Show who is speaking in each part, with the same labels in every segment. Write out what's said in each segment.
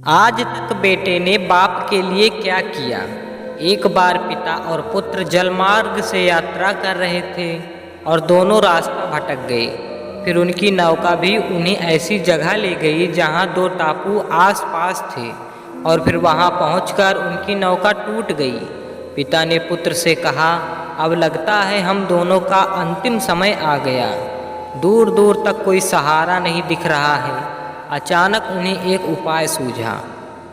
Speaker 1: आज तक बेटे ने बाप के लिए क्या किया। एक बार पिता और पुत्र जलमार्ग से यात्रा कर रहे थे और दोनों रास्ता भटक गए। फिर उनकी नौका भी उन्हें ऐसी जगह ले गई जहां दो टापू आसपास थे और फिर वहां पहुंचकर उनकी नौका टूट गई। पिता ने पुत्र से कहा, अब लगता है हम दोनों का अंतिम समय आ गया। दूर दूर तक कोई सहारा नहीं दिख रहा है। अचानक उन्हें एक उपाय सूझा।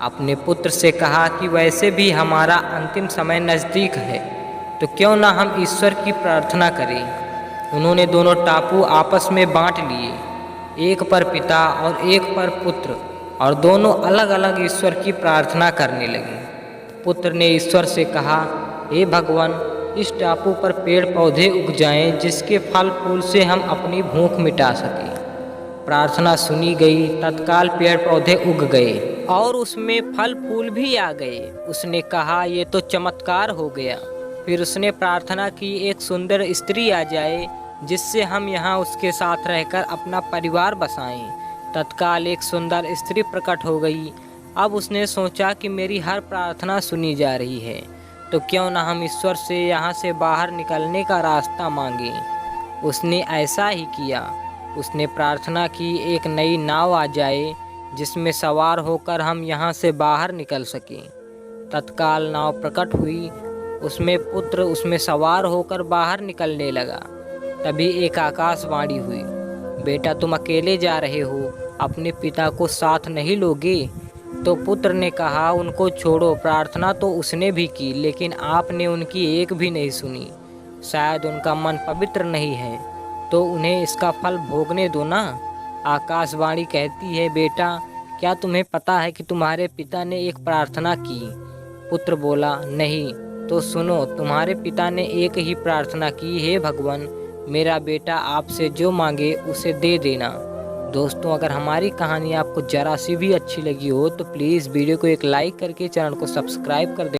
Speaker 1: अपने पुत्र से कहा कि वैसे भी हमारा अंतिम समय नज़दीक है, तो क्यों ना हम ईश्वर की प्रार्थना करें। उन्होंने दोनों टापू आपस में बांट लिए, एक पर पिता और एक पर पुत्र, और दोनों अलग अलग ईश्वर की प्रार्थना करने लगे। पुत्र ने ईश्वर से कहा, हे भगवान, इस टापू पर पेड़ पौधे उग जाएं जिसके फल फूल से हम अपनी भूख मिटा सकें। प्रार्थना सुनी गई। तत्काल पेड़ पौधे उग गए और उसमें फल फूल भी आ गए। उसने कहा, ये तो चमत्कार हो गया। फिर उसने प्रार्थना की, एक सुंदर स्त्री आ जाए जिससे हम यहाँ उसके साथ रहकर अपना परिवार बसाएं। तत्काल एक सुंदर स्त्री प्रकट हो गई। अब उसने सोचा कि मेरी हर प्रार्थना सुनी जा रही है, तो क्यों ना हम ईश्वर से यहाँ से बाहर निकलने का रास्ता मांगें। उसने ऐसा ही किया। उसने प्रार्थना की, एक नई नाव आ जाए जिसमें सवार होकर हम यहाँ से बाहर निकल सकें। तत्काल नाव प्रकट हुई। उसमें पुत्र उसमें सवार होकर बाहर निकलने लगा। तभी एक आकाशवाणी हुई, बेटा तुम अकेले जा रहे हो, अपने पिता को साथ नहीं लोगे। तो पुत्र ने कहा, उनको छोड़ो, प्रार्थना तो उसने भी की, लेकिन आपने उनकी एक भी नहीं सुनी। शायद उनका मन पवित्र नहीं है, तो उन्हें इसका फल भोगने दो ना। आकाशवाणी कहती है, बेटा क्या तुम्हें पता है कि तुम्हारे पिता ने एक प्रार्थना की। पुत्र बोला, नहीं। तो सुनो, तुम्हारे पिता ने एक ही प्रार्थना की, हे भगवान, मेरा बेटा आपसे जो मांगे उसे दे देना। दोस्तों, अगर हमारी कहानी आपको ज़रा सी भी अच्छी लगी हो तो प्लीज़ वीडियो को एक लाइक करके चैनल को सब्सक्राइब कर दें।